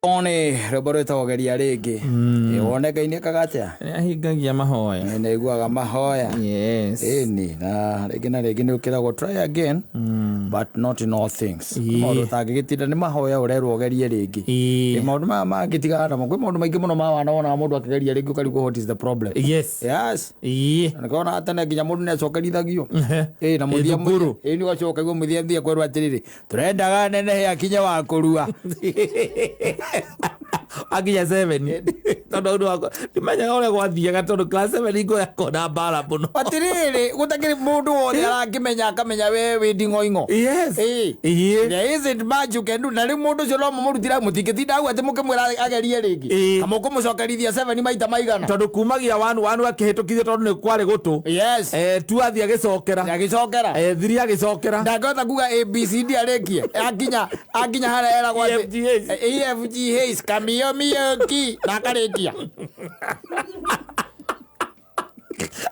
One roboreta ogeria rĩngĩ woneka ine kagatia ahingagia mahoya naiguaga mahoya yes ni na rĩngĩ nĩ ũkĩragwo try again but not in all things maũndũ tangĩgĩtinda nĩ mahoya ũrerwo ogerie rĩngĩ maũndũ maya mangĩtigana kwĩ maũndũ maingĩ mũno mawana wona mũndũ akĩgeria rĩngĩ ũkarigwo what is the problem yes nĩkona atene nginya mũndũ nĩacokerithagio na mũthia nĩ ũgacokaigwo mũthia kwerwo atĩrĩrĩ tũrendaga nenehe akinye wa kũrua agiya 7 tondu ndu wako timenya ore gwathiaga tondu class 7 ingo yakona bara muno atiriri gutakiri mundu wothe arakimenya akamenya we ndingoingo yes there isn't much you can do na ri mundu cio no mumurutira mutingitinda au ati mukimwira agerie ringi amoko mucokerithia 7 maita maigana tondu kumagia 1 akihitukithie tondu ni kwari gutu yes 2 athia gicokera 3 agicokera ndangota kuga abcd arekie akinya hara era gwate EFGH kamio miyoki nakarekia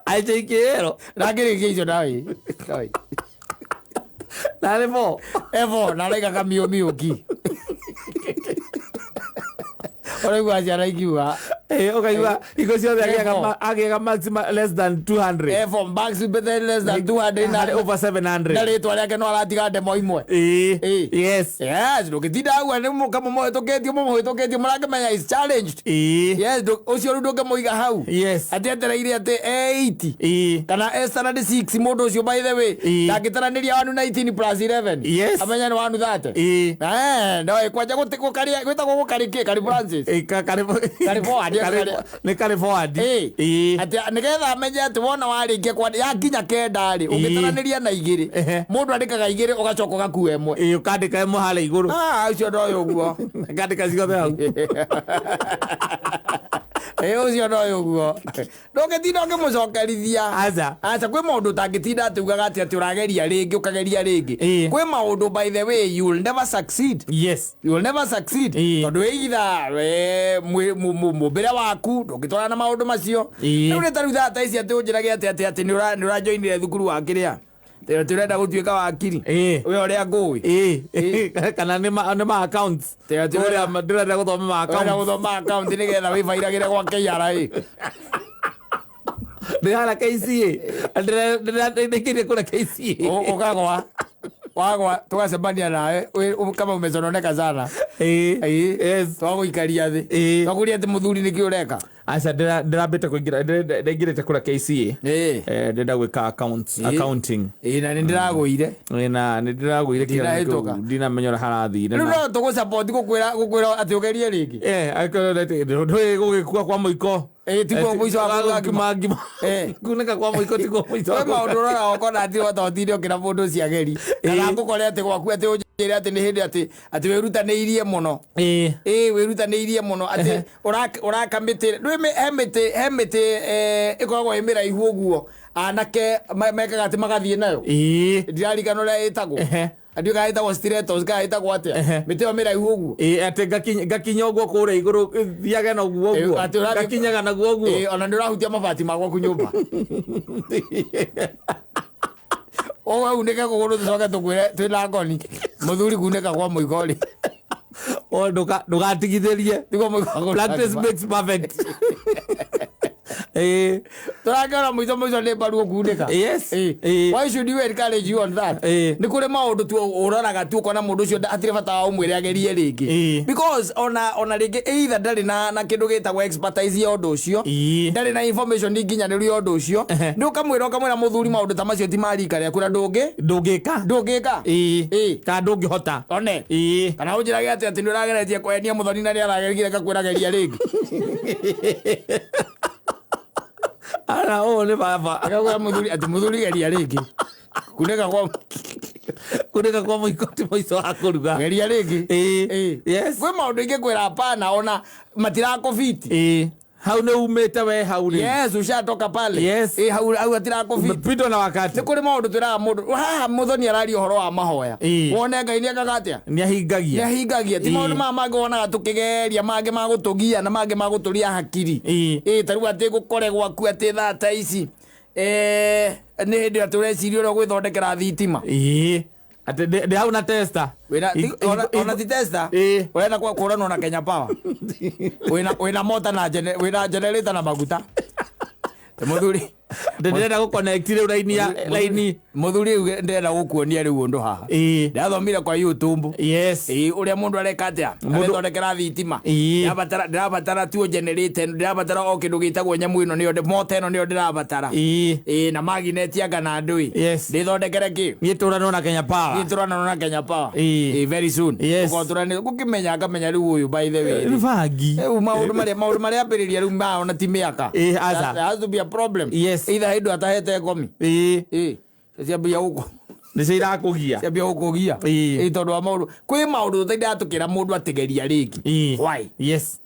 aje kero nakirikia icio nawe naremo evo narega kamio miyoki ore gwaja raikiwa okay iko sio agega maximum less than 200 max better less than 200 na over 700 na ritwa rĩake no aratiga demo imwe yes ndũgĩtinda au nĩ mũkamo mũhĩtũkĩtio mũrakĩmenya is challenged yes ũcio rĩu ndũngĩmũiga hau atĩ etereire atĩ 80 kana standard 6 mũndũ ũcio by the way ndangĩtaranĩria wanu 19 plus 11 amenya nĩ wanu 30 ndoĩ kwanja gũkaria gwĩtagwo gũkarĩkie kari Francis kari forward ni kari forward ati nigetha amenye ati wona warĩkia kwa yakinya kenda rĩ ũngĩtaranĩria na igĩrĩ mũndũ andĩkaga igĩrĩ ũgacoka ũgakua ĩmwe ũkandĩka ĩmwe harĩa igũrũ ũcio ndoĩ ũguo ngandĩka ciothe hau ũcio ndoĩ ũguo ndũngĩtinda ũkĩmũcokerithia aca kwĩ maũndũ ũtangĩtinda atĩ ugaga atĩ ũrageria rĩngĩ ũkageria rĩngĩ kwĩ maũndũ by the way you will never succeed tondũ ĩitha mũmbĩre waku ndũngĩtwarana na maũndũ macio rĩu nĩ tarĩu thata ici atĩ ũnjĩrage atĩ nĩ ũrajoinire thukuru wa kĩrĩa tũrenda gũtuĩka wakiri we ũrĩa ngũĩ kana nĩ accounts ndĩrenda gũthoma account nĩgetha wĩbairagĩre gwa KRA ndĩrara KCA ndĩrendekire kũrĩa KCA ũkagwa wagwa tugacemania nawe kama umesononeka sana twagũikaria thĩ twakũria atĩ mũthuri nĩkĩ ũreka aca ndĩrambĩte ndaingĩrĩte kũrĩa KCA ndĩrenda gwĩka accounting na nĩ ndĩragũire na nĩ ndĩragũire kĩrĩa ndinamenya ũrĩa harathire rĩu no tũgũsupport gũkwĩra atĩ ũgerie rĩngĩ ndũĩ gũgĩkua kwa mũiko tiguo mũico wa kunĩka kwa mũiko tiguo mũico wa maũndũ ũrora okona atĩ ototire ũkĩra mũndũ ũcio ageri kana ngũkore atĩ gwaku atĩ ũnjĩre atĩ nĩ hĩndĩ atĩ wĩrutanĩirie mũno wĩrutanĩirie mũno atĩ ũrakamĩtĩra he mĩtĩ ĩkoragwo ĩ mĩraihu ũguo anake mekaga atĩ magathiĩ nayo ndirarikana ũrĩa ĩtagwo ndiũka ĩtagwo stilettos kana ĩtagwo atĩa mĩtĩ ĩyo mĩraihu ũguo atĩ ngakinya ũguo kũrĩa igũrũ thiaga na ũguo ngakinyaga naguo ũguo ona nĩ ũrahutia mabati magwaku nyũmba unĩke kũgũrũ tũcoke tũkwĩre twĩna ngoni mũthuri kunĩka kwa mũiko rĩ ndũgatigithĩrie practice makes perfect tũrakĩona mũico nĩ mbaru ũkunĩka why should you encourage you on that nĩ kũrĩ maũndũ tu ũroraga tu ũkona mũndũ ũcio hatirĩ bata wa ũmwĩre agerie rĩngĩ because ona rĩngĩ either ndarĩ na kĩndũ gĩtagwo expertise ya ũndũ ũcio ndarĩ na information nginyanĩru ya ũndũ ũcio nĩ ũkamwĩra mũthuri maũndũ ta macio ti marika rĩaku na ndũngĩka kana ndũngĩhota one kana ũnjĩrage atĩ nĩ ũrageretie kwenia mũthoni na nĩ aragerire kakwĩra geria rĩngĩ ana nĩ baba akakwĩra mũthuri geria rĩngĩ kunĩka kwa mũiko ti mũico wa kũruga geria rĩngĩ kwĩ maũndũ ingĩkwĩra hapana ona matirakũbiti hau nĩ umĩte we hau rĩ ushatoka pale hau hatirakũbiti pito na wakati nĩ kũrĩ maũndũ twĩraga mũndũ haha mũthoni araria ũhoro wa mahoya wone Ngai nĩ ekaga atĩa nĩahingagia ti maũndũ maya mangĩ wonaga tũkĩgeria mangĩ ma gũtũgia na mangĩ ma gũtũria hakiri tarĩu atĩ gũkore gwaku atĩ thata ici nĩ hĩndĩ ĩrĩa tũreciria ũrĩa gwĩthondekera thitima ate de hauna testa ona ti testa wena kwa kurano na Kenya Power wena mota na generator na maguta muthuri ndenda go connect line muthuri ndenda gukuonia riu undu haha ndathomire kwa YouTube yes uria mundu areka atia athondekera thitima ndirabatara tuo generator ndirabatara o kindu gitagwo nyamu ino niyo mota ino niyo ndirabatara na magnet anga na ndui ndithondekere ki niturano na Kenya Power very soon ugoturane gukimenya ngamenya riu uyu by the way rivagi maundu maria ambiriria riu maona ti miaka has to be a problem either hindu atahete ngomi ciambia uko nisira kugia ciambia ukugia tondu wa maundu kwi maundu thaida tukira mundu atigeria ringi why yes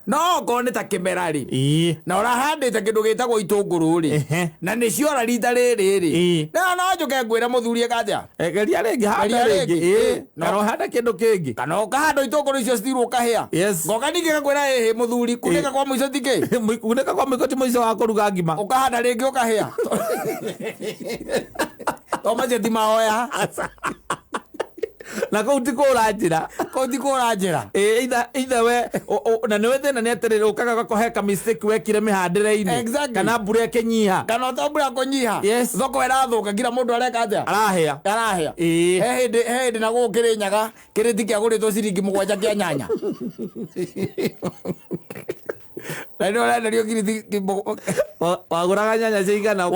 no kone ta kimera ri na urahandite kindu gitagwo itunguru ri na ni ciora rita riri no njuke ngwira muthuri katia geria ringi handa ringi no handa kindu kingi kana ukahanda itunguru icio citirwo kahia ngoka ningi ngwira muthuri kuneka kwa muico tike kuneka kwa muico ti muico wa kuruga ngima ukahanda ringi ukahia toma jeti mahoya na ko tikura njira either we na niwe thina ni atiriri ukaga koheka mistake wekire mihandire-ini kana mbura ikinyiha kana to mbura kunyiha thoko irathuka ngira mundu areka atia arahia hindi na gukiri nyaga kiriti kia guritwo ciringi 7 kia nyanya Ndio ndio kiriti waguraga nyanya cigana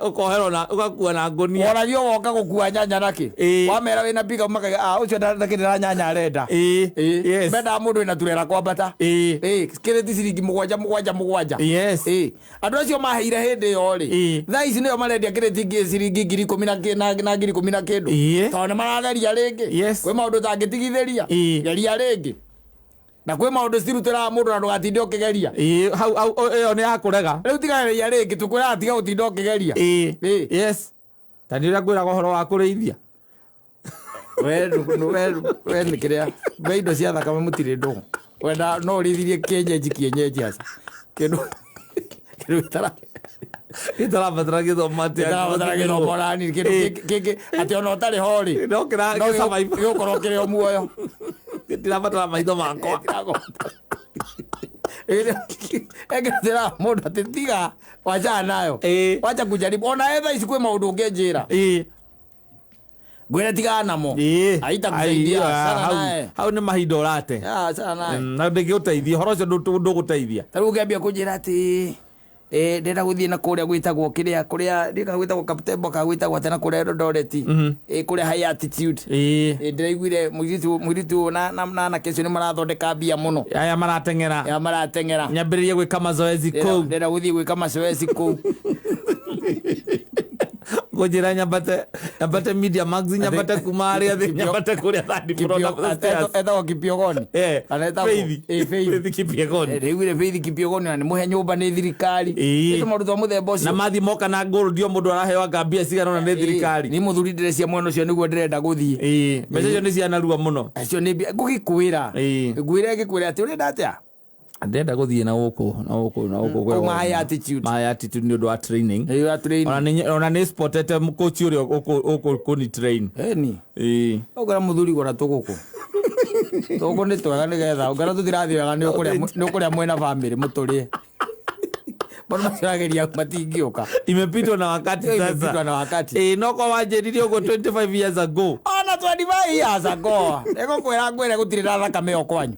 ukoherwo na ugakua na ngunia oranio woka gukua nyanya naki wamera wina biga maka ucio ndakirira nyanya arenda benda mundu ina turera kwambata kiriti ciringi 7 andu acio maheire hindi yo ri thaa ici niyo marendia kiriti ciringi 10,000 na 10,000 kindu tondu marageria ringi kwi maundu tangitigithiria geria ringi na kwe maundu cirutira mundu na ndugatinde ukigeria hau iyo ni akurega riu tigageria ringi tukwira atiga gutinda ukigeria yes tani ria ngwira gohoro wa kurithia we ni kiria beido cia thakame mutire ndu wenda no rithirie kienyeji aca kindu itara batara githoma rani kindu ati ona utari hori no kira gukoro kiri o muoyo ndirabatara maitho makwa egethera mundu atitiga wacha nayo wacha kujaribu ona etha ici kwi maundu ungenjira gwira tiga namo aita kusaidia sana nae hau ni mahinda urate sana nae na ndingiuteithia horo ucio nduguteithia taru ngiambia kunjira ati ndenda guthie na kuria gwitagwo kuria ndika gwitagwo Kaptembo ka gwitagwo tena kuria Eldoret kuria high altitude ndiraiguire muritu na kesho ni marathondeka bia muno aya maratengera nyambiririe gwika mazoezi kou ndenda guthie gwika mazoezi kou gojira nyambate media max nyambate kumaria nyambate kuria thadi eta kipiogoni aneta Faith Kipiogoni reguire Faith Kipiogoni na muhe nyumba ni thirikari ito maruto wa muthemba ucio na mathi moka na gold ndio mundu araheo ngambia cigana na thirikari ni muthuri ndirecia mwena ucio niguo ndirenda guthie mbeca icio ni cianarua muno acio ni ngugikwira ngwire ngikwira ati urenda atia ndenda guthie na guku kwa high altitude ni undu wa training ona ni spotete coach uri uku ni train ni ogara muthuri gora tuguku tuguku ni twega ni getha ogara tutirathiraga ni ukuria mwena family muturie bora masirageria matingioka imepitwa na wakati no kwa wajeririe ugo 25 years ago ona 25 years ago ego kwera ngwere gutirira thakame okwanyu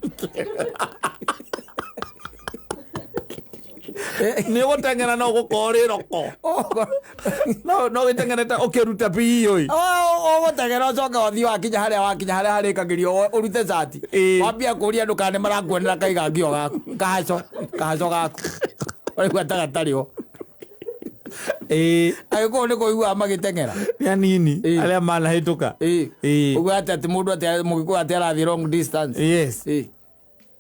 ni gutengera no gukorira ko no gitengereta ukiruta pi oi gutengera coka wathi wakinya haria harikagirio urute zati wambia kuria ndukane marakuonera kaiga ngio gaku kahaco gaku ori gwataga tario agiko ni kuigua magitengera ya nini aria mana hituka ugu ati mundu ati mugiku ati arathi long distance yes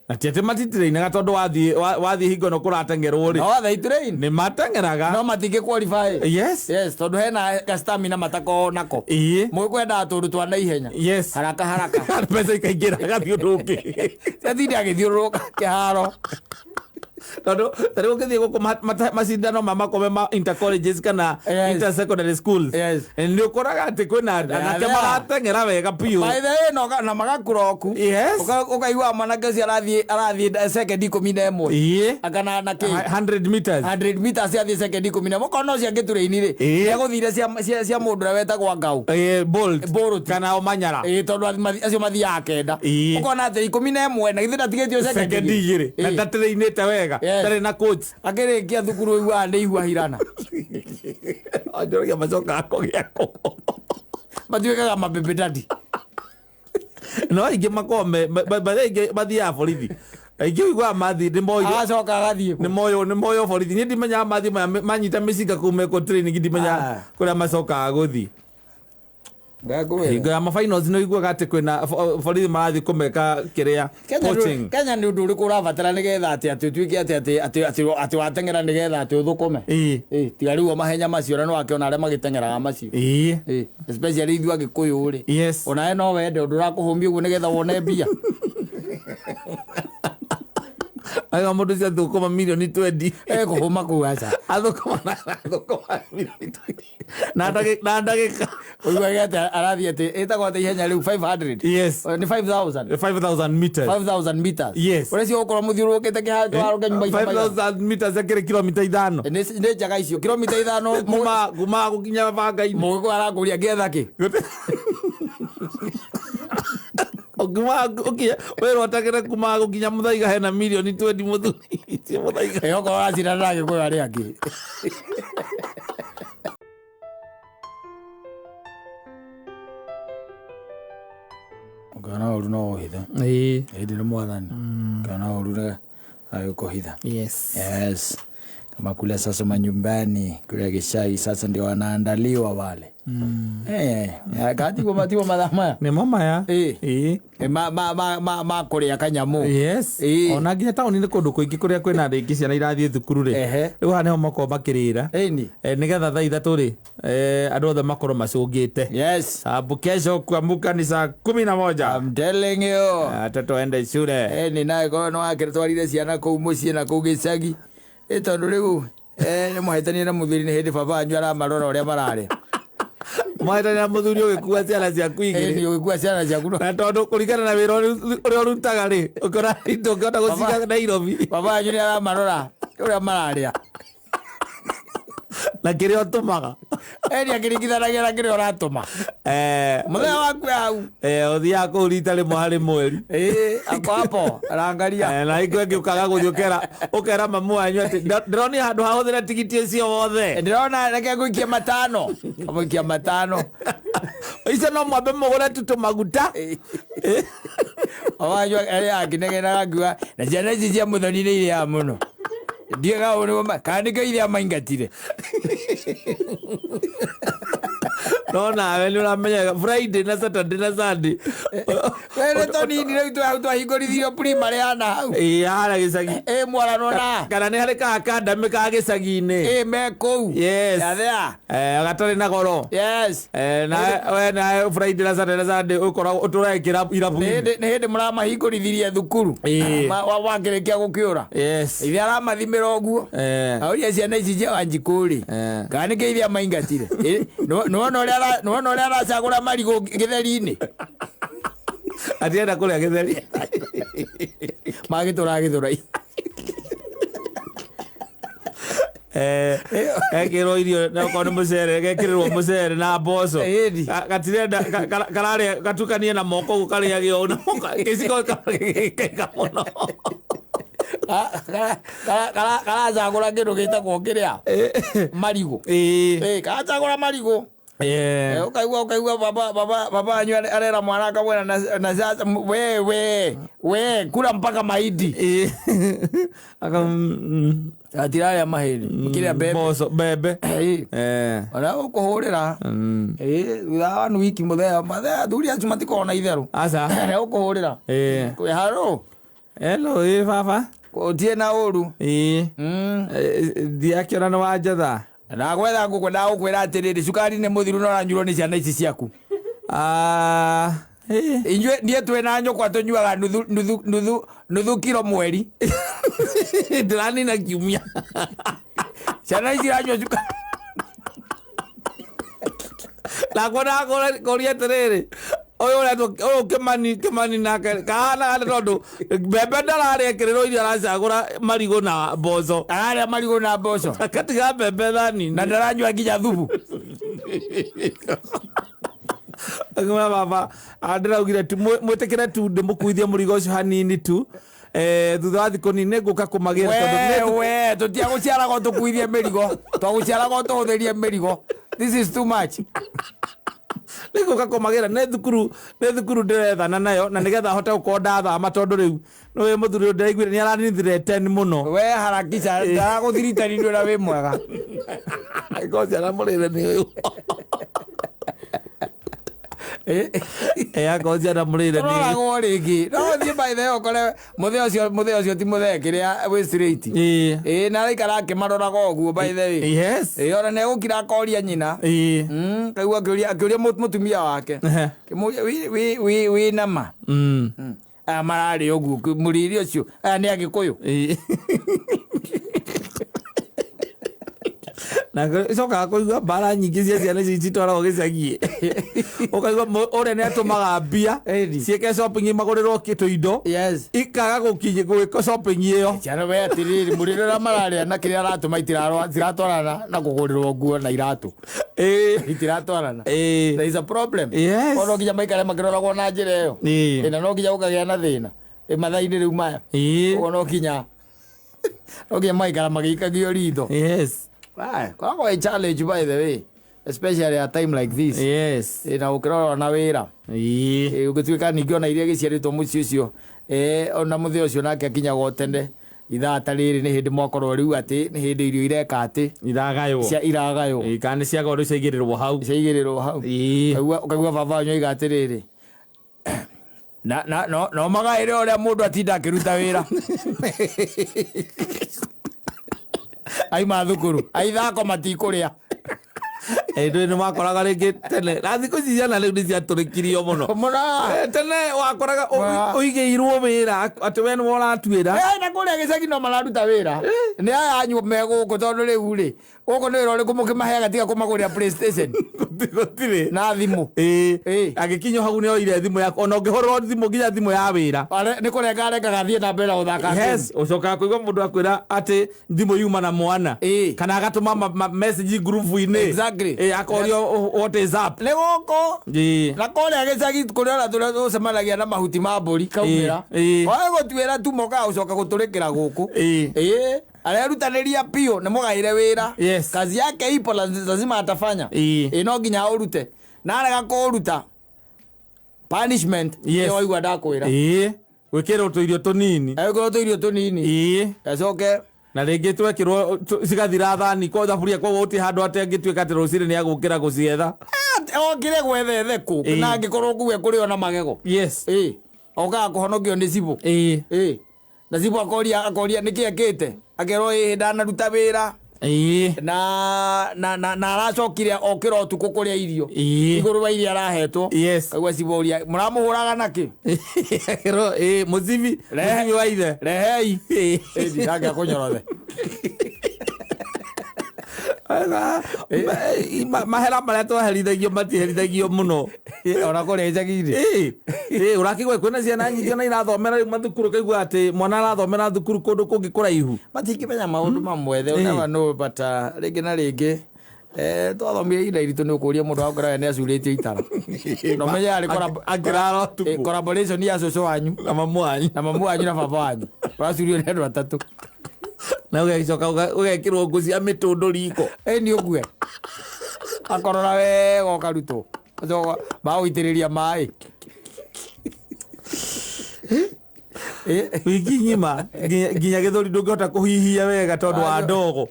ati matitirainaga tondu wathi hingo no kuratengerwo ri no they train ni matengeraga no matinge qualify yes tondu hena stamina matako nako mukwenda atundu twa na ihenya haraka pesa ikaingira gathio ndungi tathindi agithiururuka kiharo Todo tare ukithie guku macindano makome ma intercolleges kana intersecondary schools. Ni ukoraga ati kwina anake maratengera wega piu. By the way no na magakuroku. Ukaigua mwanake cia arathie second 11. Akana anake 100 meters. 100 meters cia second 11. Kono cia gitureini ri. Eguthire cia mundu weta kwa ngau. Bolt kana omanyara. Tondu acio mathiaga kenda. Ukona ati 11 na githira tigetio second igiri. Na ndatireinite wega. Tare na coach. Akirikia thukuru igua ndi igua hirana. Ajorogia macoka akogiako. Matuikaga mabebe dadi. No ingi makome bathia borithi. Aingi igua mathi ndi moyo. Acoka gathie. Ni moyo borithi. Ni ndimenya mathi manyita miciga kume ko training ndimenya kuria macoka guthi. Hinga mafinals no igua gate kwina borithi marathi kumeka kiria coaching. Kenya ni undu uriku urabatara nigetha ati tuike ati watengera nigetha ati uthukume. Tiga riu mahenya macio no akiona aria magitengeraga macio. Especially ithu agikuyu ri. Ona no wende undu urakuhumbia uguo nigetha wone mbia. Aga mundu cia thukuma milioni 20. Kuhuma kuacha. Athukuma milioni 20. Na ndagika. Uigua gete arathie ati etagwo ati ihenya riu 500. Ni 5000 meters. 5000 meters. Urecio ukorwo muthiurukite kiharo ke nyumba 5000 meters akire kilomita 5. Ni jaga icio kilomita 5 kuma gukinya banga-ini. Mugo arakuria getha ki. Wewe watakira kuma gukinya muthaiga hena milioni 20 muthuri. Muthaiga. Yoko acira ndage kwa ari angi. Kana uru no hitha. Ndi no mwathani. Kana uru na ayuko hitha. Yes. Kama kule sasa manyumbani, kule gishai sasa ndio wanaandaliwa wale. Kati kwa matiwa madhama. Ni mama ya. Ma kuria kanyamu. Ona nginya tauni ni kundu kuingi kuria kwina ringi ciana irathie thukuru ri. Riu ha niho mako makirira. Nigetha thaa ithatu ri andu othe makorwo macungite. Sababu kesho kuamuka ni saa 11. I'm telling you. Watoto ende shule. Ni nae ko no akirtwarire ciana kuu mucii na kuu gicagi. Tondu riu ni muhetania na muthuri ni hindi baba anyu aramarora uria marare. Mwahitania na muthuri ugikua ciana ciaku igiri. Ni ugikua ciana ciaku no. Na tondu kurigana na wira uria urutaga ri ukora indo ngota guciga Nairobi. Baba anyu ni aramarora uria mararia. Na kiria utumaga. Akiringithanagia na kiria uratuma. Muthenya waku au. Uthia ku rita rimwe hari mweri. Ako hapo arangaria. Na igwe ngiukaga guthukera ukera mamu wanyu ati ndironi handu hahuthira tigiti icio wothe. Ndirona reke guikia 5. Amuikia 5. Icio no mwambe mugure tumaguta. Awanyu ari akinegena ngua na ciana ici cia muthoni ni iria muno. Ndiega uri kandika iria maingatire. No nawe ni uramenya Friday na Saturday na Sunday. Wele toni ni riu twahingũrithirio primary ana hau. Hara gicagi. Mwara nona. Kana ni hari ka academy ka gicagi-ini. Me kuu. Yathea. Gatari na goro. Na we na Friday na Saturday na Sunday ukorwo uturekira irabu. Ni hindi muramahingũrithirie thukuru. Wakirikia gukiura. Ithe aramathimira uguo. Auria ciana ici cia Wanjikuri. Kana nĩ iria maingatire. Nuona uria aracagũra marigo gĩtheri-inĩ. Atienda kuria gĩtheri. Magĩtũra gĩthũrai. Ekirwo irio na ko ni mucere gekirirwo mucere na mboco gatirenda karare gatukanie na moko gukaria gio na giciko kega muno karacagũra kĩndũ gĩtagwo kĩrĩa marigo karacagũra marigo. Ukaigua baba anyu arera mwana akamwena na sasa we kula mpaka mahindi. Atiraya mahindi kiria bebe ona ukuhurira thutha wa wiki muthea athuri acio matikona itheru aca ukuhurira kwi haro hello baba utie na uru ndiakiona ni wanjatha na gwetha ngukwenda gukwira atiriri cukari ni muthiru no ranyurwo ni ciana ici ciaku Injue ndiye twena nyokwa tunyuaga nuthu kilo mweri. Ndani na kiumia. Ciana ici iranyua cuka. Na kona koria terere. Oyo Kimani nake kana ale tondu bebe ndarare kiriro iria aracagura marigo na mboco. Arare marigo na mboco. Katiga bebe thani. Na ndaranyua nginya thubu. Agama baba andiraugire tu mwetekere tu ndimukuithie murigo ucio hanini tu. Thutha wa thikũ nini nguka kumagira tondu we tutiaguciaraga tukuithie mirigo twaguciaraga tuhutherie mirigo. This is too much. Nguka kumagira ne thukuru ndirethana nayo na nigetha hote gukonda thama tondu riu no muthuri ndiraiguire ni aranithire 10 muno. We harakisha ndaguthirikani ndura wi mwega. Ngoja na murire ni uyu. Akoja na murire ni no ringi no thie by the okore muthe ucio ti muthe kiria wi straight na raikara akimaroraga uguo by the way. Yes ona ne gukira koria nyina kaigua akiuria mutumia wake wi nama marari uguo muriri ucio ni agikuyu na coka kuigua bara nyingi cia ciana ici citwaragwo gĩcagi ukaigua ore nĩ atumaga mbia ciĩke shopping magũrĩrwo kĩtu indo ikaga gũkinyia gwĩka shopping ĩyo. Ciana we atiriri mũrĩre ũrĩa mararĩa na kĩrĩa aratũma itiratwarana na kũgũrĩrwo nguo na iratũ itiratwarana. There is a problem. Ono nginya maikare makĩroragwo na njĩra ĩyo na no nginya gũkagĩa na thĩna mathaa-inĩ rĩu maya no nginya maikara magĩikagio ritho. Kwagwo a challenge by the way, especially at a time like this. Na ukirora na wira ugituika ningĩ ona iria gĩciarĩtwo mũciĩ ũcio ona mũthĩ ũcio nake akinyagwo tene ithaa ta rĩrĩ nĩ hĩndĩ mwakorwo rĩu atĩ nĩ hĩndĩ irio ireka atĩ iragaywo kana ciagwo ciaigĩrĩrwo hau ukaigua baba wanyu oiga atĩrĩrĩ no magaĩre ũrĩa mũndũ atinda akĩruta wĩra aima thukuru aithako matikũrĩa nĩ makoraga rĩngĩ tene na thikũ ici ciana rĩu nĩ ciatũrĩkirio mũno tene wakoraga ũigĩirwo wĩra atĩ we nĩwe ũratuĩra na kũrĩa gĩcagi no mararuta wĩra nĩ aya anyu me gũkũ tondũ rĩu rĩ gũkũ nĩ wĩra ũrĩkũ mũkĩmaheaga tiga kũmagũrĩra PlayStation gũtirĩ na thimũ agĩkinywo hau nĩ oire thimũ yaku ona ũngĩhũrĩrwo thimũ nginya thimũ ya wĩra nĩ kũrengarengaga thiĩ na mbere gũthaka ũcokaga kũigua mũndũ akwĩra atĩ thimũ yuma na mwana kana agatũma message group-inĩ akorio what is up nĩ gũkũ na kũrĩa gĩcagi kũrĩa tũrĩa tũcemanagia na mahuti ma mbũri kaumĩra wae gũtuĩra tu mokaga gũcoka gũtũrĩkĩra gũkũ arerutanĩria piũ nĩ mũgaĩre wĩra kazi yake ipo lazima atafanya no nginya ũrute na arega kũruta punishment waigua ndakwĩra gwĩkĩrwo tũirio tũnini acoke na rĩngĩ twekĩrwo cigathira thani kwa thaburia kwa gũti handũ atengĩtuĩka atĩ rũciinĩ nĩ agũkĩra gũcietha okire gwethethe kũ na angĩkorwo kuwe kũrĩ ona magego okaga kũhonokio nĩ cibũ na cibũ akoria nĩkĩ ekĩte akerwo ndanaruta wĩra na aracokire okĩra ũtukũ kũrĩa irio igũrũ wa iria arahetwo kaigua ciboria mũramũhũraga nakĩ mũcibi wa ithe rehei ndingĩaka kũnyorothe mahera marĩa twaherithagio matiherithagio mũno ona kũrĩa icagi-inĩ ũrakĩgwa kwĩna ciana nyingĩ ona irathomera rĩu mathukuru kaigua atĩ mwana arathomera thukuru kũndũ kũngĩ kũraihu matingĩmenya maũndũ mamwe they never know but rĩngĩ na rĩngĩ twathomire ihinda iritũ nĩ ũkũria mũndũ wakoragwo nĩ acurĩtio itara nomenye yarĩ collaboration ya cũcũ wanyu na mamu wanyu na baba wanyu ũracurio nĩ andũ atatũ na ũgagĩcoka ũgekĩrwo ngũ cia mĩtũndũ riko nĩ ũgue akorora wega ũkarutwo magũitĩrĩria maĩ wiki ng'ima nginya gĩthũri ndũngĩhota kũhihia wega tondũ wa ndogo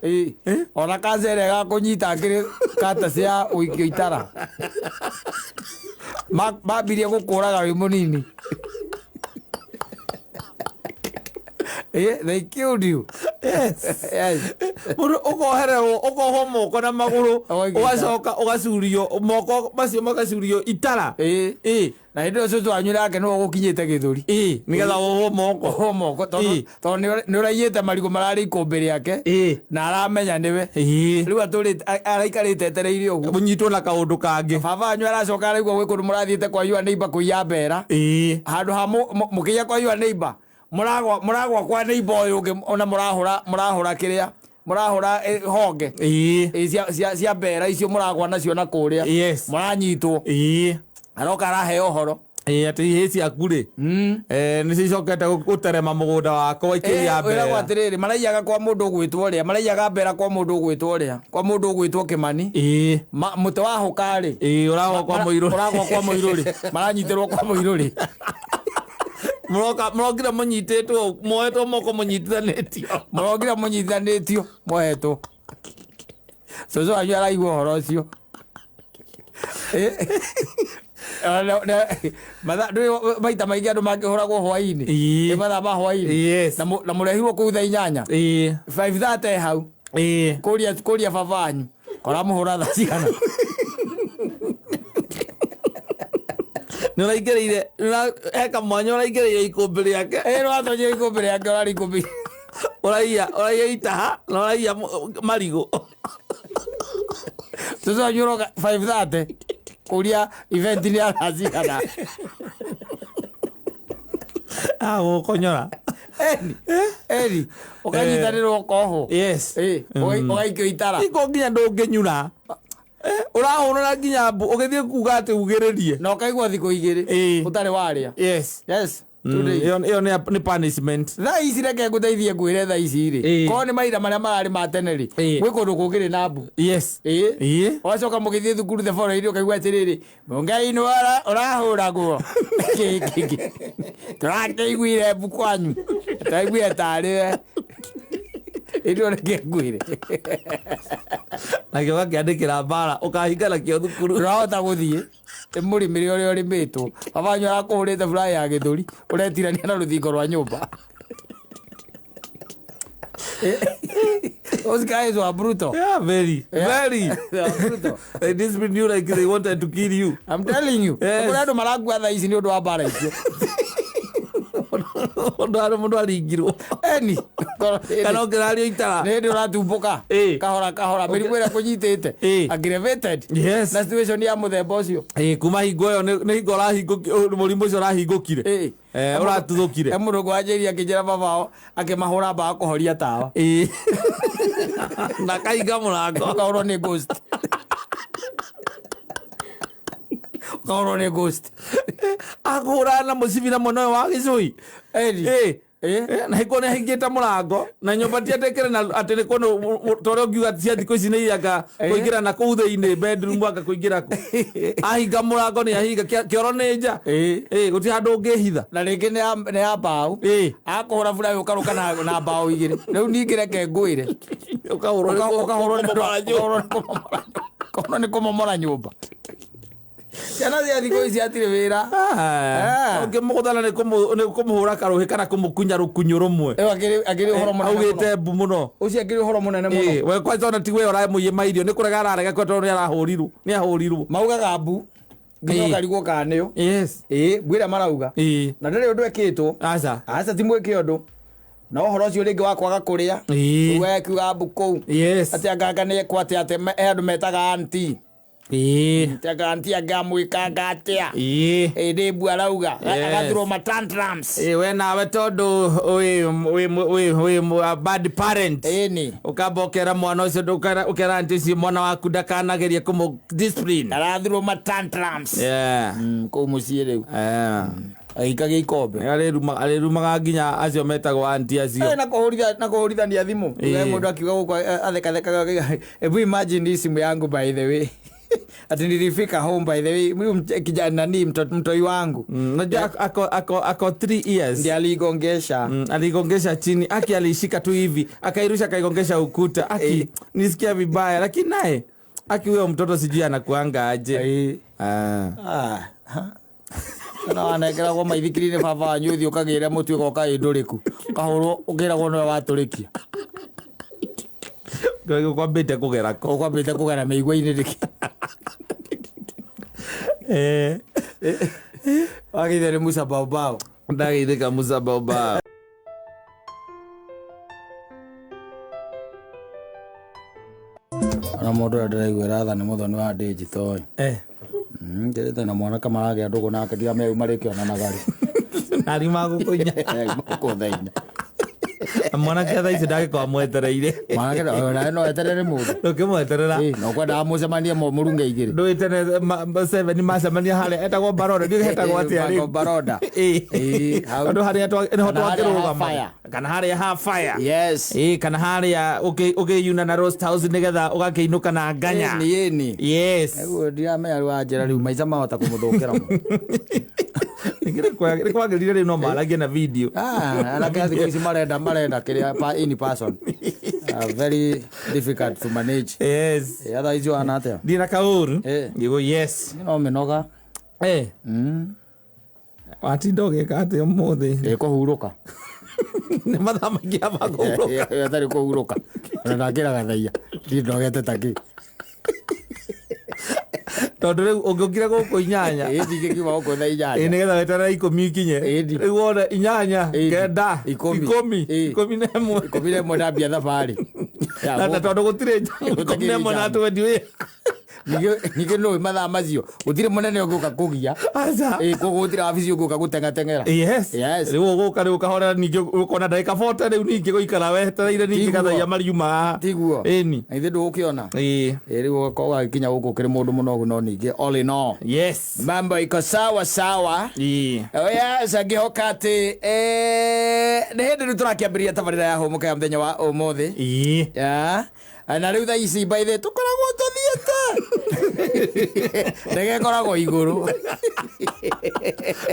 ona kanca ĩrĩa gakũnyita akĩrĩ kata cia ũikio itara mambirie gũkũraga wĩ mũnini They killed you. Yes. Mundo ukohererwo ukoho moko na maguru ugacoka ugacurio moko macio magacurio itara na hĩndĩ ũcio twanyu nake nĩwe gũkinyĩte gĩthũri nĩgetha wohwo moko tondũ nĩ ũraiyĩte marigũ mararĩ ikũmbĩ rĩake na aramenya nĩwe rĩu araikarĩte etereire ũguo mũnyitwo na kaũndũ kangĩ baba wanyu aracoka araigua gwĩ kũndũ mũrathiĩte kwa your neighbor kũiya mbera handũ ha mũkĩiya kwa your neighbor mũragwa kwa neighbor ũyũ ũngĩ ona mũrahũra kĩrĩa mũrahũra honge cia mbera icio mũragwa nacio na kũrĩa mũranyitwo aroka araheo ũhoro atĩ ihĩ ciaku rĩ nĩcicokete gũterema mũgũnda wako waikĩria mbera wĩragwo atĩrĩrĩ maraiyaga kwa mũndũ ũgwĩtwo ũrĩa maraiyaga mbera kwa mũndũ ũgwĩtwo ũrĩa kwa mũndũ ũgwĩtwo Kĩmani mũtĩ wa hũka rĩ ũragwa kwa Mũirũrĩ maranyitĩrwo kwa Mũirũrĩ mũrokire mũnyitĩtwo mohetwo moko mũnyitithanĩtio mohetwo cũcũ wanyu araigua ũhoro ũcio maita maingĩ andũ mangĩhũragwo hwainĩ mathaa ma hwainĩ na mũrehirwo kũu thaa 8 5:30 hau kũria baba wanyu koramũhũra thaa cigana nĩũraingĩrĩire heka mwanya ũraingĩrĩire ikũmbĩ rĩake nĩwatonyire ikũmbĩ rĩake ũrarĩ ikũmbĩ ũraiya itaha na ũraiya marigũ tũcũ wanyu ũroka 5:30 kũria event nĩ aracigana gũkonyora eri ũkanyitanĩrwo koho ũgaikio itara iko nginya ndũngĩnyura ũrahũrũra nginya mbu ũgĩthiĩ kuga atĩ ugĩrĩrie na ũkaigua thikũ 2 ũtarĩ warĩa ĩyo nĩ punishment thaa ici reke ngũteithie ngwĩre thaa ici rĩ korwo nĩ mahinda marĩa mararĩ ma tene rĩ gwĩ kũndũ kũngĩrĩ na mbu ũgacoka mũgĩthiĩ thukuru the following ũkaigua atĩrĩrĩ Mũngai nĩ ũrahũragwo tũrakĩiguire mbu kwanyu tũraiguire tarĩ ĩrĩ reke ngwĩre nakĩo gakĩandĩkĩra mbara ũkahinga nakĩo thukuru ũrahota gũthiĩ mũrĩmĩre ũrĩa ũrĩmĩtwo baba wanyu arakũhũrĩte buraya ya gĩthũri ũretirania na rũthingo rwa nyũmba Those guys were brutal. Very. Brutal. They disciplined you like they wanted to kill you. I'm telling you. Andũ maragua thaa ici nĩ ũndũ wa mbara icio mũndũ aringirwo kana ũngĩrario itara nĩ hĩndĩ ũratumbũka kahora mĩrimũ ĩrĩa kũnyitĩte aggravated na situation ya mũthemba ũcio kuma hingo ĩyo nĩ hingo mũrimũ ũcio ũrahingũkire ũratuthũkire mũrũngũ wanjĩria akĩnjĩra baba wao akĩmahũra mbaga kũhoria tawa na kahinga mũrango ũkahũrwo nĩ ghost ũkahũrwo nĩ ghost akũhũra na mũcibi na mwena ũyũ wa gĩcũi na hĩko nĩ ahingĩte mũrango na nyũmba tiandĩkĩre na atĩ nĩ kũndũ torĩa ũngiuga cia thikũ ici nĩ ianga kũingĩra na kũu thĩinĩ bedroom anga kũingĩra ku ahinga mũrango nĩ ahinga kĩoro nĩ nja gũtirĩ handũ ũngĩhitha na rĩngĩ nĩ ya mbaũ akũhũra buraya ũkarũka na mbaũ igĩrĩ rĩu ningĩ reke ngwĩre ũkahũrwo nĩ kũmomora nyũmba ciana cia thikũ ici hatirĩ wĩra ũngĩmũgũthana nĩ kũmũhũra karũhĩ kana kũmũkunya rũkunyo rũmwe akĩrĩ ũhoro mũnene augĩte mbu mũno ũcio akĩrĩ ũhoro mũnene mũno we kwanza ona tigwe ũramũiyĩma irio nĩ kũrega ararega tondũ nĩ ahũrirwo maugaga mbu nginya ũkarigwo kana nĩyo mbwĩra marauga na ndĩrĩ ũndũ ekĩtwo aca ti mwĩke ũndũ na ũhoro ũcio rĩngĩ wa kwaga kũrĩa uga akiuga mbu kũu atĩ anganga nĩ ekwo atĩ andũ metaga anti Taganti agamwikanga atia ĩndĩ mbu arauga agathirwo ma tantrums we nawe tondũ wĩ bad parent ũkamba ũkera mwana ũcio ũkera anti ũcio mwana waku ndakanagerie kũmũ discipline arathirwo ma tantrums kũu mũciĩ rĩu agĩikagia ikombe arĩrumaga nginya acio metagwo anti acio na kũhũrithania thimũ mũndũ akiuga gũkũ athekathekaga imagine hii simu yangu by the way ati nilifika home by the way huyu kijana ni mtoi wangu najua ako 3 years ndiye aligongesha chini aki alishika tu hivi akairusha akaigongesha ukuta aki nisikia vibaya lakini naye aki huyo mtoto sijui anakuanga aje na wanekera kwa maithikirine baba wanyu uthi ukagĩra mũtwe goka ĩndũrĩku kahũrwo ũkĩragwo nĩwe watũrĩkia kwambite kugera ko ukwambite kugera meigwa-ini riki wageithia Musa Baobao ndageithika Musa Baobao na mundu ndiraigua ratha ni muthoni wa digital ndirite na mwana kamarage ndugu nake ndia me marike onanaga ri nari magukunya kuthaina mwana ketha ici ndagĩkorwo mwetereire mwana no eterere mũndũ ndũkĩmweterera no kwenda mũcemanie mũrunga igĩrĩ ndũĩtene 7 macemania harĩa etagwo Baroda ndiũ hetagwo atĩa rĩ Baroda andũ harĩa niho twakĩrũgama kana harĩa ha fire yes kana harĩa ũkĩyuna na Roast House nĩgetha ũgakĩinũka na nganya yes ũguo ndiramenya rĩu anjĩra rĩu maica mahota kũmũthũkĩra nĩ kwagĩrire rĩu no maragie na video anake thikũ ici marenda kĩrĩa in person very difficult to manage yes thaa icio wana atĩa ndina kaũru ngĩgũ yes no mĩnoga watinda ũgĩka atĩ ũmũthĩ kũhurũka nĩ mathaa maingĩ aba kũhurũka atarĩ kũhurũka ona ndakĩraga thaia ndinogete takĩ tondũ rĩu ũngĩũkire gũkũ 8 ndingĩkiuma gũkũ thaa 8 nĩgetha weterera 10 ikinye rĩu wona 8 9 11 ndambia thabarĩ na tondũ gũtirĩ 11 na 20 ningĩ nũĩ mathaa macio gũtirĩ mũnene ũngĩũka kũgia koguo gũtirĩ wabici ũngĩũka gũtengateng'era rĩu ũgũka rĩu ũkahorera ningĩ ũkona ndagĩka 40 rĩu ningĩ gũikara wetereire ningĩ gathaia mariuma tiguo ĩni ithe ndũgũkĩona rĩu ũgakorwo gagĩkinya gũkũ kĩrĩ mũndũ mũnogu no ningĩ all in all yes mambo iko sawa sawa yes angĩhoka atĩ nĩ hĩndĩ rĩu tũrakĩambĩrĩria tabarĩra ya hũmũka ya mũthenya wa ũmũthĩ na rĩu thaa ici mbaithe tũkoragwo tũthiĩte ndegĩkoragwo igũrũ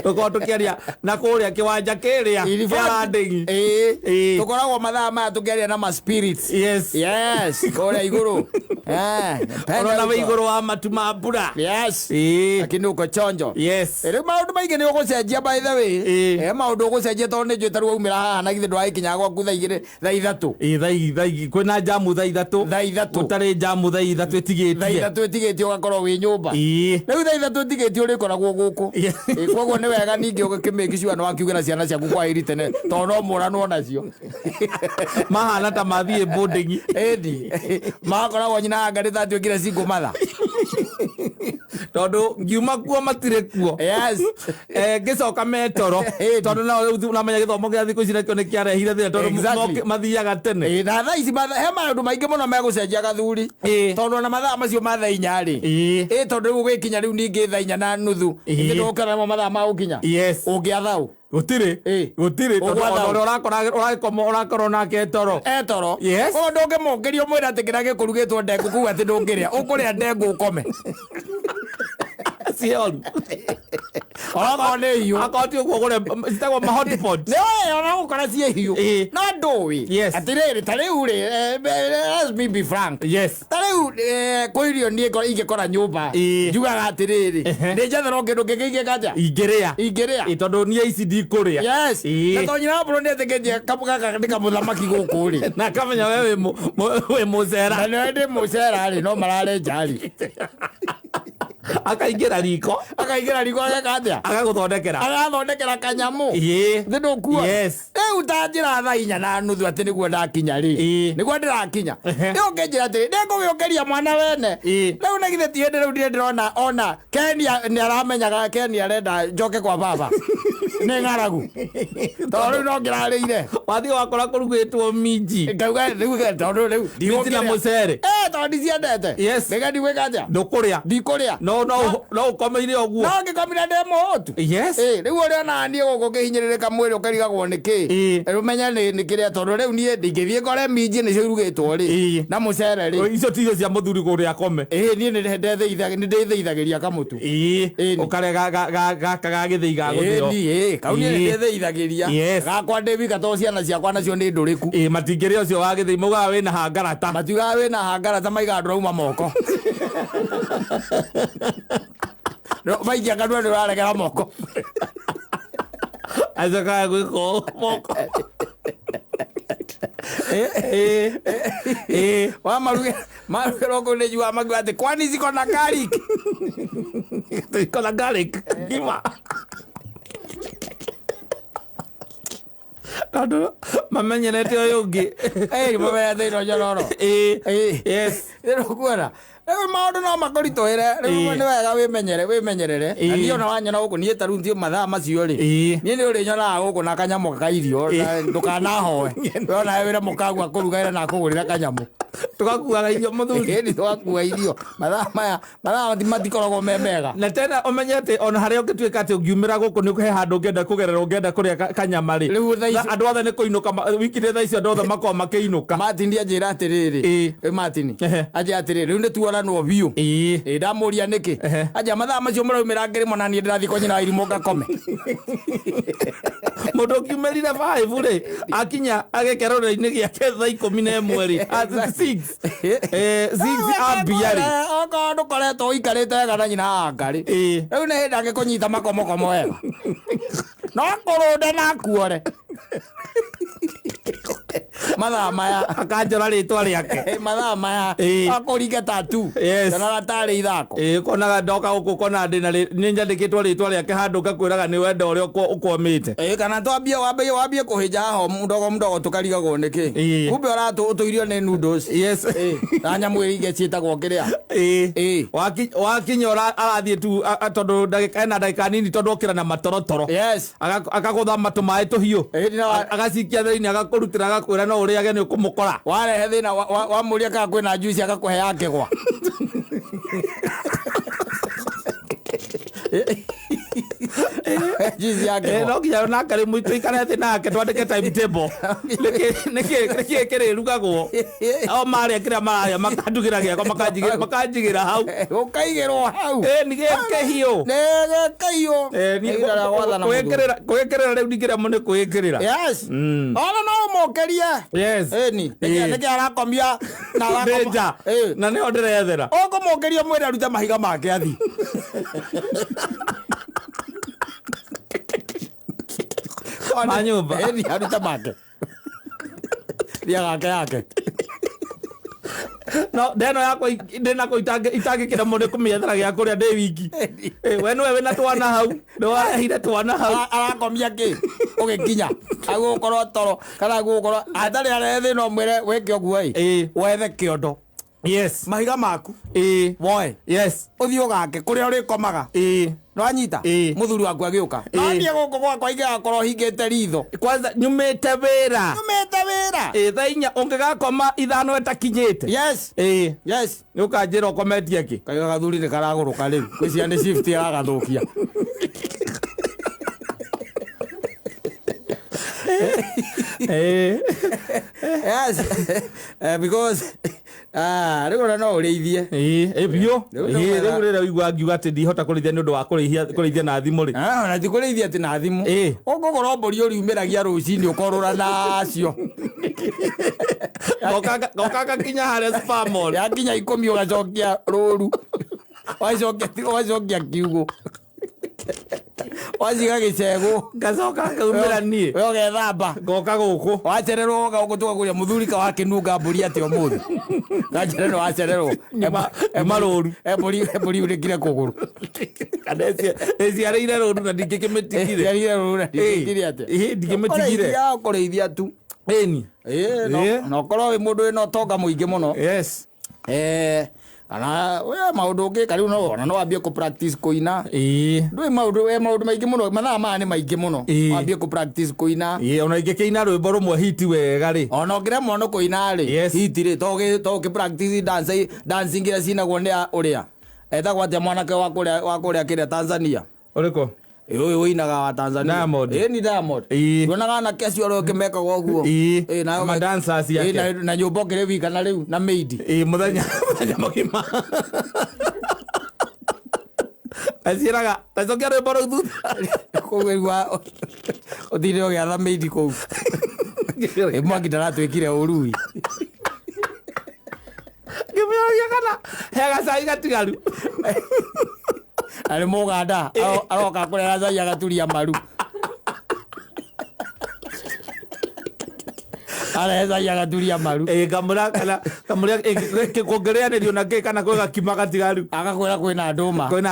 tũkorwo tũkĩaria na kũrĩa kĩwanja kĩrĩa kĩa Landing tũkoragwo mathaa maya tũkĩaria na ma spirits yes kũrĩa igũrũ ona we igũrũ wa matu ma mbura lakini uko chonjo rĩu maũndũ maingĩ nĩ ũgũcenjia by the way maũndũ ũgũcenjia tondũ nĩ njũĩ tarĩu waumĩra haha na githĩ ndwagĩkinya gwaku thaa igĩrĩ thaa ithatũ kwĩna jamu thaa ithatũ gũtarĩ jamu thaa ithatũ ĩtigĩtie ũgakorwo wĩ nyũmba rĩu thaa ithatũ ĩtigĩtie ũrĩkoragwo gũkũ koguo nĩ wega ningĩ ũgĩkĩmĩki ciũga nĩ wakiugĩra ciana ciaku kwa ĩri tene tondũ no mũranwo nacio mahana ta mathiĩ boarding magakoragwo nyina hangarĩ tatuĩkire cingũmatha tondũ ngiuma kuo matirĩ kuo ngĩcoka metoro tondũ nao rĩu namenya gĩthomo gĩa thikũ ici nakĩo nĩ kĩarehire thĩna tondũ mathiaga tene na thaa ici he maũndũ maingĩ mũno megũcenjia gathuri tondũ ona mathaa macio ma thaa 4 tondũ rĩu gũgĩkinya rĩu ningĩ thaa 4 na nuthu ningĩ ndũgũkĩra namo mathaa ma gũkinya ũngĩathaũ gũtirĩ ũrakorwo nake toro koguo ndũngĩmũngĩria ũmwĩra atĩ kĩrĩa gĩkũrugĩtwo ndengũ kuga atĩ ndũngĩrĩa ũkũrĩa ndengũ ũkome ciolu onakorwo nĩ hiũ akoti ũguo gũre citagwo ma hot pot ona gũkora ciĩ hiũ no ndũĩ atĩrĩrĩ ta rĩu rĩ let's be frank ta rĩu kwĩ irio niĩ ingĩkora nyũmba njugaga atĩrĩrĩ nĩ njetherwo kĩndũ kĩngĩ ingĩkanja ingĩrĩa tondũ niĩ ici ndikũrĩa na tondũ nyina wa mbũrũ nĩ etĩkĩtie gaka nĩ kamũthamaki gũkũ rĩ na kamenya we wĩ mũcera na nĩ ndĩ mũcera rĩ no marare njari akaingĩra riko ageka atĩa agathondekera kanyamu thĩ ndũkua rĩu ta njĩra thaa 4 na nuthu atĩ nĩguo ndakinya rĩ nĩguo ndĩrakinya rĩu ũkĩnjĩra atĩrĩ ndĩngũgĩũkĩria mwana wene rĩu nĩ githĩ ti hĩndĩ rĩu ndirĩ ndĩrona ona Ken nĩ aramenyaga Ken arenda njoke kwa baba nĩ ng'aragu tondũ rĩu no ngĩrarĩire wathiĩ wakora kũrugĩtwo minji ngauga rĩu tondũ rĩu minji na mũcere tondũ ndiciendete nĩga ndigwĩka atĩa ndikũrĩa no ũkomeire ũguo no ngĩkomire ndĩ mũhũtu rĩu ũrĩa ona niĩ gũkũ kĩhinyĩrĩrĩka mwĩrĩ ũkarigagwo nĩkĩ rũmenya nĩ kĩrĩa tondũ rĩu niĩ ndingĩthiĩ ngore minji nĩcio irugĩtwo rĩ na mũcere rĩ icio ticio cia mũthuri kũrĩa akome niĩ nĩ ndĩthĩithagĩria kamũtu ũkarĩa gaka gagĩthĩi ga gũthĩo kau niĩ nĩ ndĩthĩithagĩria gakwa ndĩwika tondũ ciana ciakwa nacio nĩ ndũrĩku matingĩrĩa ũcio wa gĩthĩi maugaga wĩna hangarata matiugaga wĩna hangarata maigaga ndũrauma moko maikia kanua nĩ ũraregera moko acokaga gwĩka moko Wa maruge roko ne jua magwate kwani ziko na garlic. Ziko na garlic. Gima. Ado mamenyerete oyo ungi. Mamenyerete ino jororo. Yes. Ero kuona. Ewe maundu no makoritoire ni wega wimenyerere ani ona wanyona guku nie taru ndio mathaa macio ri nie ni uri nyona guku na kanyamu ka irio ndukana hoe ona wira mukagwa kurugaira na kugurira kanyamu tugakuaga irio muthuri ni twakua irio mathaa matikoragwo memega na tena umenyete ona haria ungituika ati ungiumira guku ni kuhe handu ngenda kugerera kuria kanyama ri andu othe ni kuinuka wikire thaa icio andu othe makoo makiinuka Martin ajira atiriri Martin aje atiriri riu nituona no biu ndamuria niki aja mathaa macio muraumira ngirimo na nie ndirathi konyina irimo ngakome mundu kimerire 5 ri akinya agekerore-ini giake thaa 11 ri at 6 ambiari oko ndukoretwo uikarite wega na nyina ngari riu ni hindi angikunyita makomokomo wega no kurunde na kuore mathaa maya akanjora ritwa riake mathaa maya akuringa tatu kana ratari ithako konaga ndoka guku kona ndina ni njandikitwo ritwa riake handu ngakwiraga ni wenda uria ukwomite kana twambie wambie kuhinja ho mdogo tukarigagwo niki kumbe uratuirio ni noodles na nyamu iria ciitagwo kiria wakinya arathie tu tondu ndagika nini tondu okira na matorotoro akagutha matumai tuhiu agacikia thiini agakurutira agakwira no uriage ni ukumukora warehe thina wamuria kana kwina juice agakuhe yake gwa jizi yake no kinya na kare muito ikarete nake twandike timetable niki kire rugagwo o mari kira maya makandugira giako makanjigira hau ukaigirwo hau ni gekehio kwikirira riu ndigira mune kwikirira ona no mokerie niki arakomia na ni onderethera oko mokeria mwira ruta mahiga make athi manyumba aruta make ria yake no deno yako ndena ko itange kira mundu kumiyethera gya kuria ndi wiki we no we na twana hau ndo wahire twana hau arakomia ki ugikinya agukorwo toro kana agukorwo atari arethe no mwire weke oguo wethe kiondo mahiga maku woe uthio gake kuria uri komaga no anyita muthuri waku agiuka nanie guku gwakwa igakorwo hingite ritho kwanza nyumite wira thaa inya ungigakoma ithano etakinyite ni ukanjira ukometie ki kaiga gathuri ni karaguruka riu kwisia ni shift yagathukia because riu no urithie bio riu rira igwa ngiuga ati ndihota kurithia ni undu wa kurithia na thimu ri na ti kurithia ati na thimu ugugorwo mburi uriumiragia rucini ukorura nacio gokanga kinya haria spamol yakinya 10 ugacokia ruru wacokia kiugo waziga gicego ngacoka ngaumira nie we ugethamba ngoka guku wacererwo guku tukaguria muthurika wake nunga mburi ati umuthi ngacererwo wacererwo maruru mburi urikire kuguru eciareire ruru na ndingikimitigire ati ndingimitigire ya kurithia tu no korwo wi mundu wina utonga muingi muno kana we maundu ngi kariu no ona no ambie ku practice kuina ndui maundu maingi muno mathaa maya ni maingi muno ambie ku practice kuina ona ingikiina rwimbo rumwe hiti wega ri ona ngiremwo no kuina ri hiti ri to ki practice dancing ira cinagwo ni uria etagwo atia mwanake wa kuria kiria Tanzania uriko uyu winaga wa Tanzania Diamond ni Diamond ndonaga na kesi oro kimeka gwo na ma dancers yake na nyumba kire wika na riu na maid muthenya mugima asiraga tacokia rwimbo rũu thutha kũgwa ũthire ũgĩatha maid kũu mwangi ndaratwĩkire ũrui ngĩmĩoria kana hega cai gatigaru arĩ mũganda aroka kũrera cai agaturia maru areza ya gaturia maru ngamura kikuongereanĩrio na kĩ kana kwĩ gakima gatigaru agakwĩra kwĩna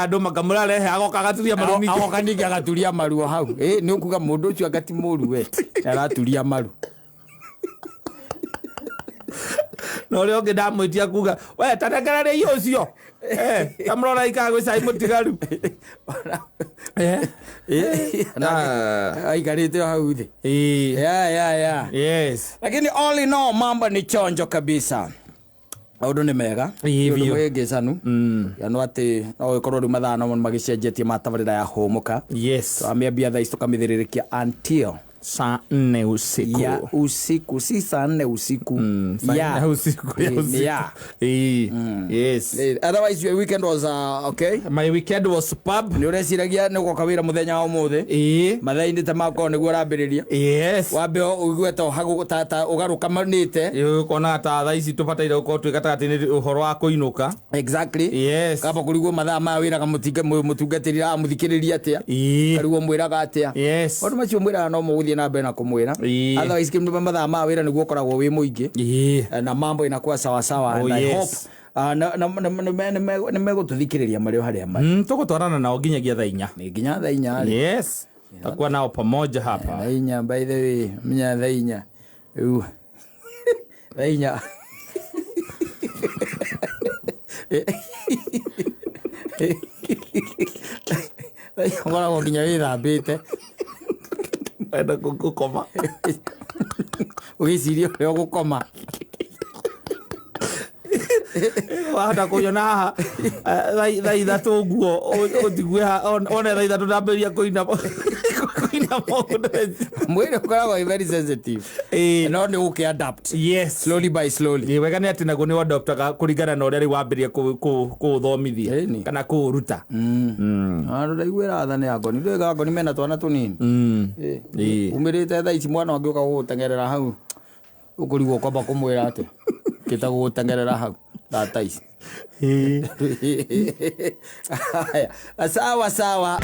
ndũma ngamura rehe agoka gaturia maru ningĩ agoka ningĩ agaturia maru o hau nĩ ũkuga mũndũ ũcio agati mũru we araturia maru na ũrĩa ũngĩ ndamwĩtia kuga we tanekereria iyo ũcio kamũrora ikagwĩcai mũtigaru aikarĩte o hau thĩ yes lakini all in all mambo ni chonjo kabisa maũndũ nĩ mega mwĩngĩcanu no atĩ no gĩkorwo rĩu mathaa no magĩcenjetie matabarĩra ya hũmũka twamĩambia thaa ici tũkamĩthĩrĩrĩkia until saa 4 usiku ya usiku si saa 4 usiku ya usiku yes otherwise your weekend was okay my weekend was superb ni ũreciragia nĩ ũgoka wĩra mũthenya wa ũmũthĩ mathaa-inĩ ta makoo nĩguo ũrambĩrĩria yes wambe ũigue ta ũgarũkamanĩte ũkona ta thaa ici tũbataire gũkorwo twĩ gatagatĩ-inĩ ũhoro wa kũinũka exactly yes kaba kũrigwo mathaa ma wĩraga mũtungatĩri mũthikĩrĩria atĩa karigwo mwĩraga atĩa yes maũndũ macio mwĩraga no mũgũthiĩ na mbere na kũmwĩra otherwise kĩmwe mathaa ma wĩra nĩguo ũkoragwo wĩ mũingĩ na mambo inakuwa sawa sawa and I hope nĩ megũtũthikĩrĩria marĩ o harĩa marĩ tũgũtwarana nao nginyagia thaa 4 nginya thaa 4 yes takuwa nao pamoja hapa thaa 4 by the way menya thaa 4 thaa 4 ngoragwo nginya wĩthambĩte enda gũkoma ũgĩciria ũrĩa ũgũkoma wahota kũnyona haha thaa ithatũ ũguo ũtigue one thaa ithatũ ndambĩrĩria kũina mwĩrĩ ũkoragwo very sensitive no nĩ ũkĩ-adapt slowly by slowly wega nĩ atĩ naguo nĩ wadoptaga kũringana na ũrĩa rĩu wambĩrĩria kũũthomithia kana kũũruta ndaiguĩra tha nĩ angoni ndũĩga angoni mena twana tũnini umĩrĩte thaa ici mwana wangĩ ũka gũgũtengerera hau ũkũrigwo kwamba kũmwĩra atĩ kita gũgũtengerera hau thaa ici sawa sawa